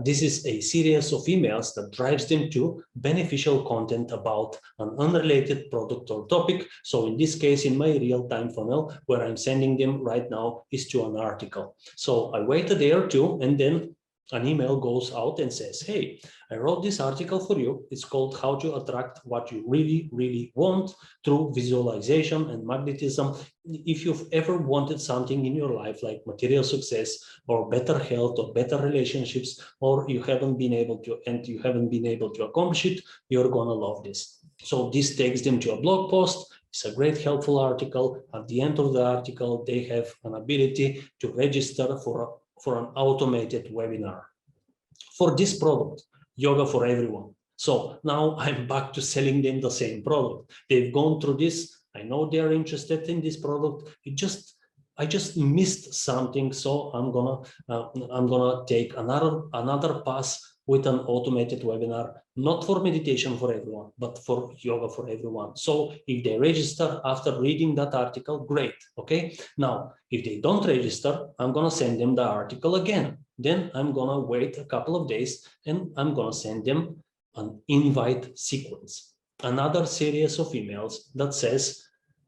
This is a series of emails that drives them to beneficial content about an unrelated product or topic. So in this case, in my real-time funnel, where I'm sending them right now is to an article. So I wait a day or 2, and then an email goes out and says, hey, I wrote this article for you. It's called How to Attract What You Really, Really Want Through Visualization and Magnetism. If you've ever wanted something in your life like material success or better health or better relationships, or you haven't been able to accomplish it, you're going to love this. So this takes them to a blog post. It's a great helpful article. At the end of the article, they have an ability to register for an automated webinar for this product, Yoga for Everyone. So now I'm back to selling them the same product. They've gone through this. I know they're interested in this product. I just missed something, so I'm gonna take another pass with an automated webinar, not for meditation for everyone, but for yoga for everyone. So if they register after reading that article, great. Okay. Now, if they don't register, I'm gonna send them the article again. Then I'm gonna wait a couple of days and I'm gonna send them an invite sequence, another series of emails that says,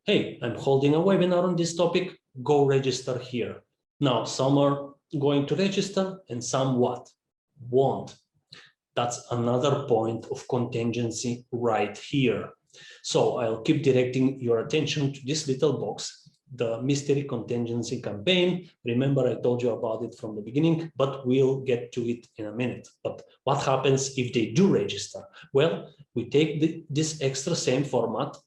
hey, I'm holding a webinar on this topic. Go register here. Now, some are going to register and some won't. That's another point of contingency right here. So I'll keep directing your attention to this little box. the mystery contingency campaign. Remember, I told you about it from the beginning, but we'll get to it in a minute. But what happens if they do register? Well, we take this extra same format,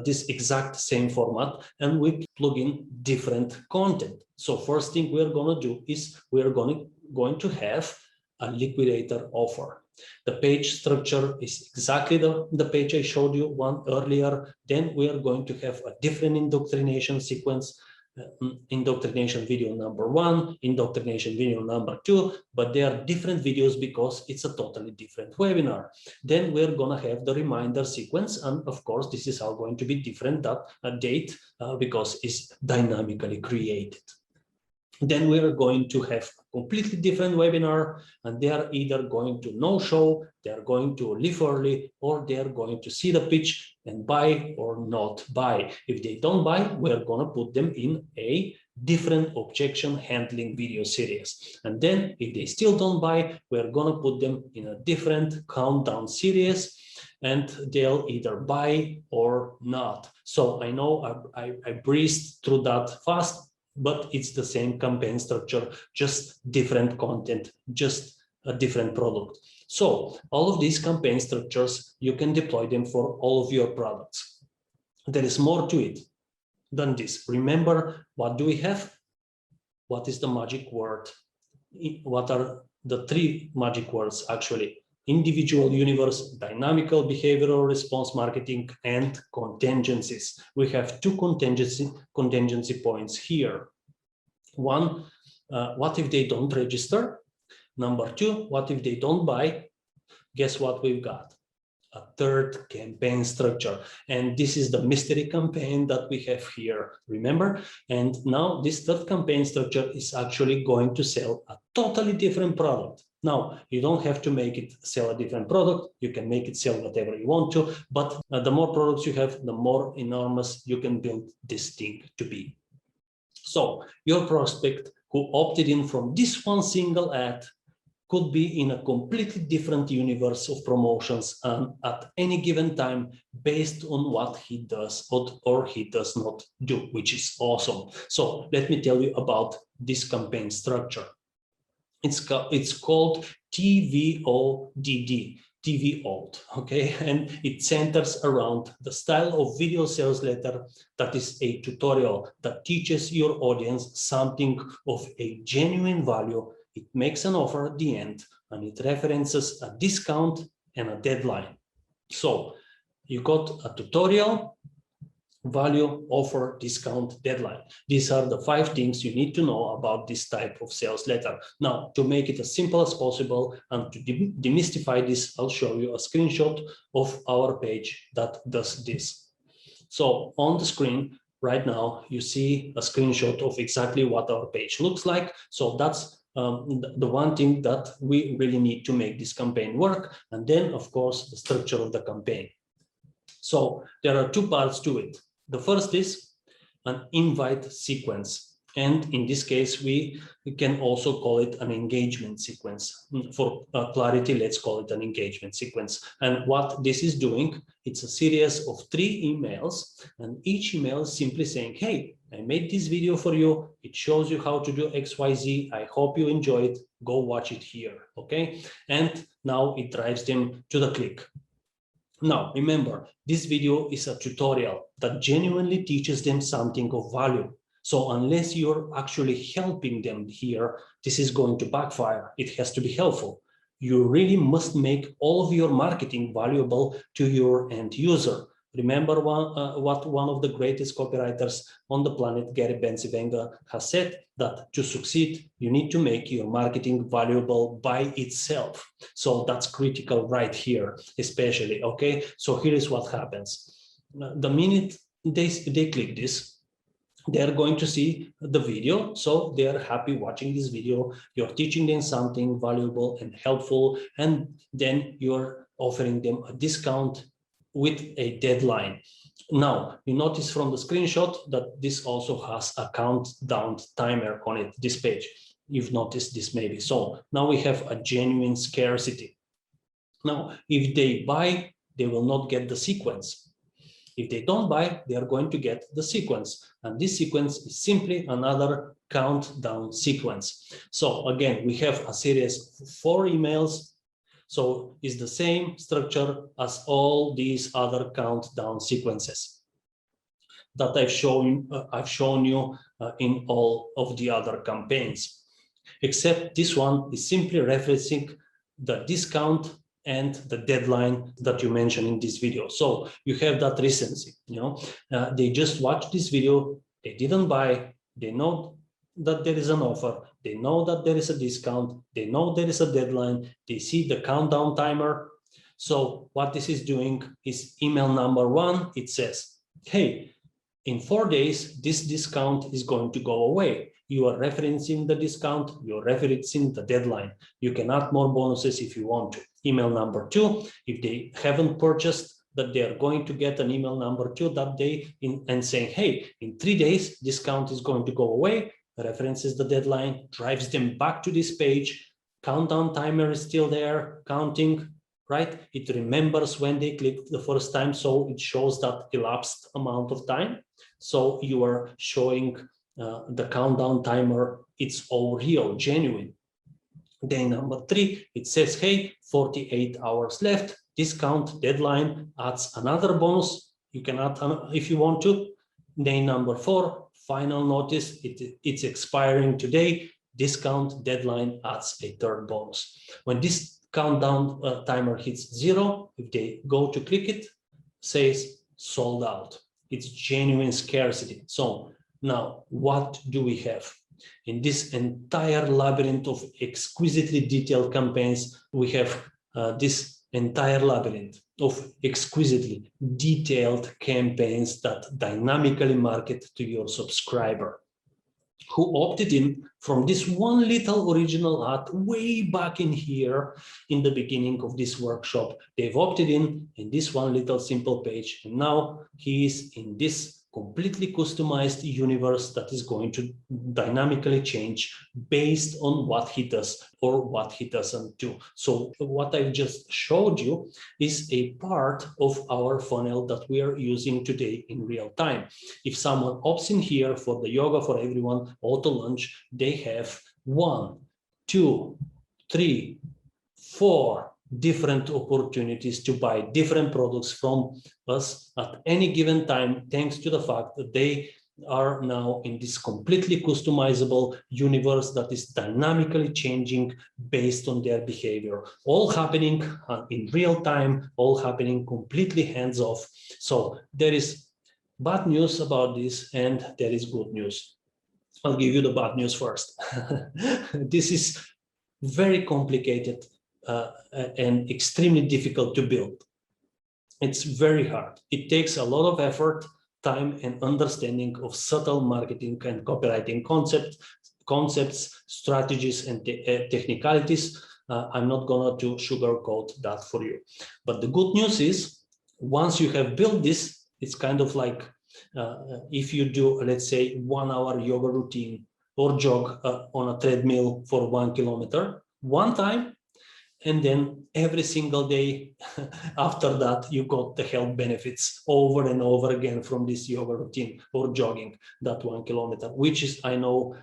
this exact same format, and we plug in different content. So first thing we're going to do is we're going to have a liquidator offer. The page structure is exactly the page I showed you one earlier. Then we are going to have a different indoctrination sequence, indoctrination video number 1, indoctrination video number 2, but they are different videos because it's a totally different webinar. Then we're going to have the reminder sequence, and of course this is all going to be different date because it's dynamically created. Then we are going to have a completely different webinar, and they are either going to no-show, they are going to leave early, or they are going to see the pitch and buy or not buy. If they don't buy, we're going to put them in a different objection handling video series. And then if they still don't buy, we're going to put them in a different countdown series, and they'll either buy or not. So I know I breezed through that fast, but it's the same campaign structure, just different content, just a different product. So all of these campaign structures, you can deploy them for all of your products. There is more to it than this. Remember, what do we have? What is the magic word? What are the 3 magic words actually? Individual universe, dynamical behavioral response marketing, and contingencies. We have 2 contingency points here. 1, what if they don't register? Number 2, what if they don't buy? Guess what we've got? A 3rd campaign structure. And this is the mystery campaign that we have here, remember? And now this 3rd campaign structure is actually going to sell a totally different product. Now, you don't have to make it sell a different product. You can make it sell whatever you want to, but the more products you have, the more enormous you can build this thing to be. So your prospect who opted in from this one single ad could be in a completely different universe of promotions at any given time based on what he does or he does not do, which is awesome. So let me tell you about this campaign structure. It's called TVODD, TVOD, okay? And it centers around the style of video sales letter that is a tutorial that teaches your audience something of a genuine value. It makes an offer at the end, and it references a discount and a deadline. So you got a tutorial, value, offer, discount, deadline. These are the 5 things you need to know about this type of sales letter. Now, to make it as simple as possible and to demystify this, I'll show you a screenshot of our page that does this. So on the screen right now, you see a screenshot of exactly what our page looks like. So that's the one thing that we really need to make this campaign work. And then, of course, the structure of the campaign. So there are 2 parts to it. The first is an invite sequence. And in this case, we can also call it an engagement sequence. For clarity, let's call it an engagement sequence. And what this is doing, it's a series of 3 emails, and each email is simply saying, hey, I made this video for you. It shows you how to do XYZ. I hope you enjoy it. Go watch it here, okay? And now it drives them to the click. Now, remember, this video is a tutorial that genuinely teaches them something of value. So unless you're actually helping them here, this is going to backfire. It has to be helpful. You really must make all of your marketing valuable to your end user. Remember what one of the greatest copywriters on the planet, Gary Bencivenga, has said, that to succeed, you need to make your marketing valuable by itself. So that's critical right here, especially, okay? So here is what happens. The minute they click this, they're going to see the video. So they're happy watching this video. You're teaching them something valuable and helpful, and then you're offering them a discount with a deadline. Now, you notice from the screenshot that this also has a countdown timer on it, this page. You've noticed this maybe. So now we have a genuine scarcity. Now, if they buy, they will not get the sequence. If they don't buy, they are going to get the sequence. And this sequence is simply another countdown sequence. So again, we have a series of 4 emails. So it's the same structure as all these other countdown sequences that I've shown you in all of the other campaigns. Except this one is simply referencing the discount and the deadline that you mentioned in this video. So you have that recency, they just watched this video, they didn't buy, they know that there is an offer, they know that there is a discount, they know there is a deadline, they see the countdown timer. So what this is doing is email number 1, it says, hey, in 4 days, this discount is going to go away. You are referencing the discount, you're referencing the deadline. You can add more bonuses if you want to. Email number 2, if they haven't purchased, that they are going to get an email number 2 that day and saying, hey, in 3 days, discount is going to go away, references the deadline, drives them back to this page, countdown timer is still there, counting, right? It remembers when they clicked the first time, so it shows that elapsed amount of time. So you are showing the countdown timer, it's all real, genuine. Day number 3, it says, hey, 48 hours left, discount, deadline, adds another bonus. You can add if you want to. Day number 4, final notice, it's expiring today, discount, deadline, adds a third bonus. When this countdown timer hits 0, if they go to click it, says sold out. It's genuine scarcity. So now what do we have? In this entire labyrinth of exquisitely detailed campaigns, we have this entire labyrinth of exquisitely detailed campaigns that dynamically market to your subscriber, who opted in from this one little original ad way back in here in the beginning of this workshop. They've opted in this one little simple page, and now he is in this completely customized universe that is going to dynamically change based on what he does or what he doesn't do. So what I just showed you is a part of our funnel that we are using today in real time. If someone opts in here for the Yoga for Everyone auto launch, they have 1, 2, 3, 4 different opportunities to buy different products from us at any given time, thanks to the fact that they are now in this completely customizable universe that is dynamically changing based on their behavior, all happening in real time, all happening completely hands-off. So there is bad news about this and there is good news. I'll give you the bad news first. This is very complicated and extremely difficult to build. It's very hard. It takes a lot of effort, time, and understanding of subtle marketing and copywriting concepts, strategies, and technicalities. I'm not going to sugarcoat that for you. But the good news is, once you have built this, it's kind of like if you do, let's say, 1 hour yoga routine or jog on a treadmill for 1 kilometer, one time, and then every single day after that, you got the health benefits over and over again from this yoga routine or jogging that 1 kilometer, which is, I know,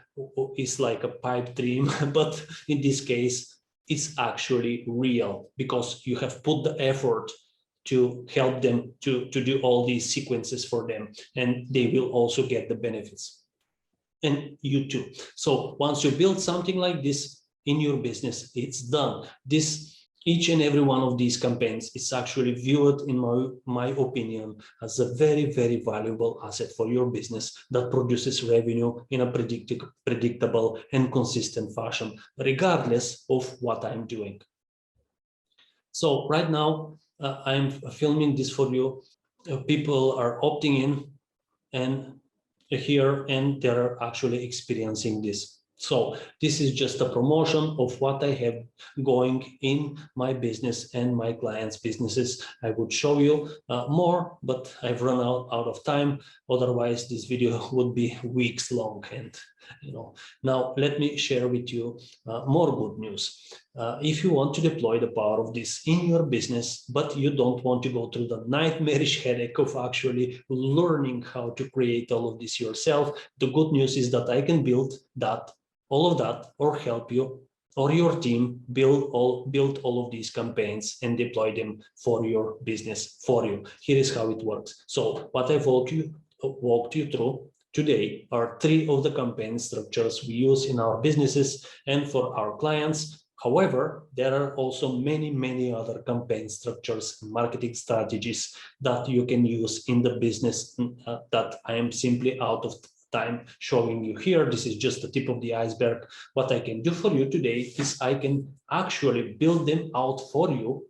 is like a pipe dream, but in this case, it's actually real because you have put the effort to help them to do all these sequences for them, and they will also get the benefits. And you too. So once you build something like this in your business, it's done. Each and every one of these campaigns is actually viewed, in my opinion, as a very, very valuable asset for your business that produces revenue in a predictable and consistent fashion, regardless of what I'm doing. So right now, I'm filming this for you. People are opting in and they're actually experiencing this. So this is just a promotion of what I have going in my business and my clients' businesses. I would show you more, but I've run out of time. Otherwise, this video would be weeks long. And now let me share with you more good news. If you want to deploy the power of this in your business, but you don't want to go through the nightmarish headache of actually learning how to create all of this yourself, the good news is that I can build all of that, or help you or your team build all of these campaigns and deploy them for your business for you. Here is how it works. So what I've walked you through today are 3 of the campaign structures we use in our businesses and for our clients. However, there are also many other campaign structures and marketing strategies that you can use in the business that I am simply out of time showing you here. This is just the tip of the iceberg. What I can do for you today is I can actually build them out for you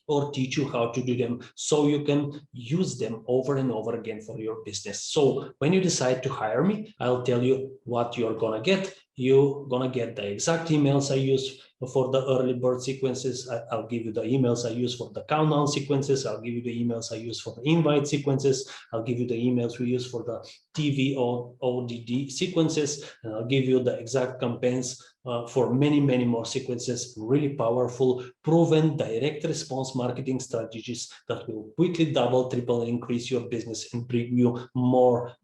or teach you how to do them so you can use them over and over again for your business. So when you decide to hire me, I'll tell you what you're gonna get. You're gonna get the exact emails I use for the early bird sequences. I'll give you the emails I use for the countdown sequences. I'll give you the emails I use for the invite sequences. I'll give you the emails we use for the TV or ODD sequences. And I'll give you the exact campaigns for many more sequences, really powerful, proven direct response marketing strategies that will quickly double, triple, and increase your business and bring you more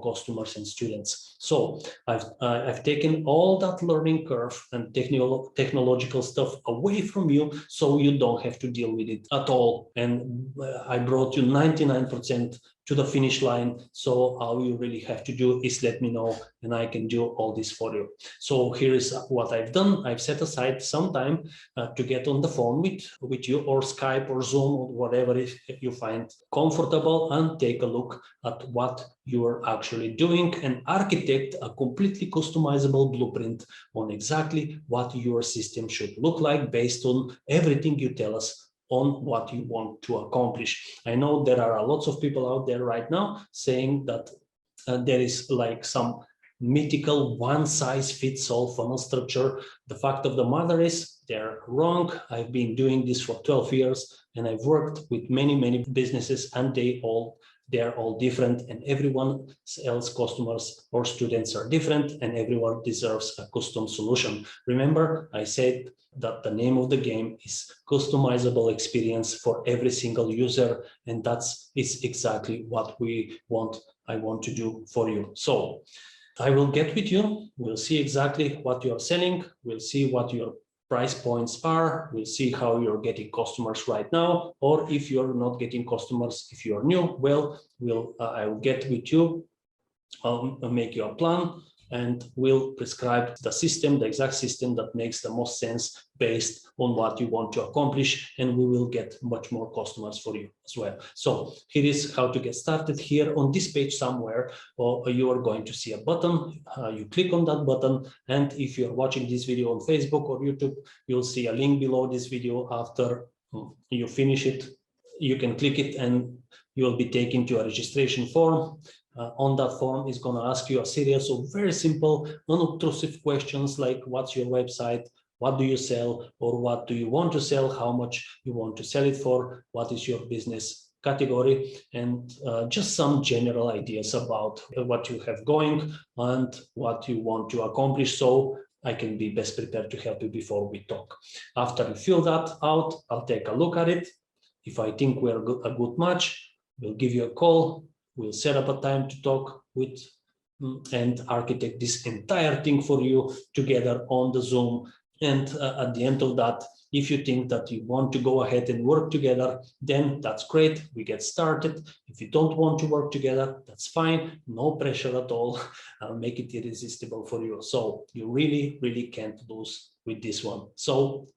customers and students. So I've taken all that learning curve and technological stuff away from you so you don't have to deal with it at all. And I brought you 99% to the finish line. So all you really have to do is let me know and I can do all this for you. So here is what I've done. I've set aside some time to get on the phone with you, or Skype or Zoom or whatever you find comfortable, and take a look at what you're actually doing and architect a completely customizable blueprint on exactly what your system should look like based on everything you tell us on what you want to accomplish. I know there are lots of people out there right now saying that there is like some mythical one-size-fits-all funnel structure. The fact of the matter is they're wrong. I've been doing this for 12 years and I've worked with many businesses, and they're all different, and everyone else customers or students are different, and everyone deserves a custom solution. Remember, I said that the name of the game is customizable experience for every single user, and is exactly what I want to do for you. So I will get with you. We'll see exactly what you're selling. We'll see what your price points are. We'll see how you're getting customers right now, or if you're not getting customers, if you're new, well, I will get with you. I'll make you a plan, and we'll prescribe the system, the exact system that makes the most sense based on what you want to accomplish, and we will get much more customers for you as well. So here is how to get started. Here on this page somewhere, you are going to see a button. You click on that button, and if you're watching this video on Facebook or YouTube, you'll see a link below this video. After you finish it, you can click it and you'll be taken to a registration form. On that form is going to ask you a series of very simple, unobtrusive questions like what's your website, what do you sell, or what do you want to sell, how much you want to sell it for, what is your business category, and just some general ideas about what you have going and what you want to accomplish, so I can be best prepared to help you before we talk. After you fill that out, I'll take a look at it. If I think we're a good match, we'll give you a call. We'll set up a time to talk with and architect this entire thing for you together on the Zoom. And at the end of that, if you think that you want to go ahead and work together, then that's great. We get started. If you don't want to work together, that's fine. No pressure at all. I'll make it irresistible for you. So you really can't lose with this one. So,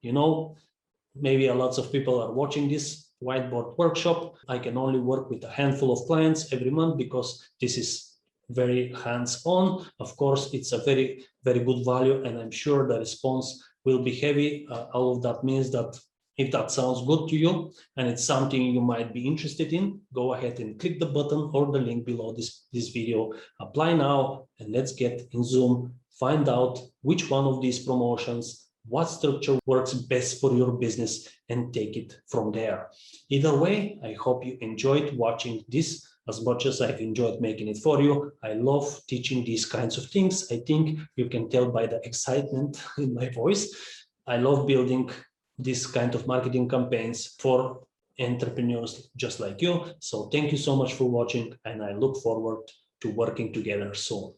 maybe lots of people are watching this whiteboard workshop. I can only work with a handful of clients every month because this is very hands-on. Of course, it's a very good value, and I'm sure the response will be heavy. All of that means that if that sounds good to you and it's something you might be interested in, go ahead and click the button or the link below this video. Apply now, and let's get in Zoom find out which one of these promotions, what structure works best for your business, and take it from there. Either way, I hope you enjoyed watching this as much as I've enjoyed making it for you. I love teaching these kinds of things. I think you can tell by the excitement in my voice. I love building this kind of marketing campaigns for entrepreneurs just like you. So thank you so much for watching, and I look forward to working together soon.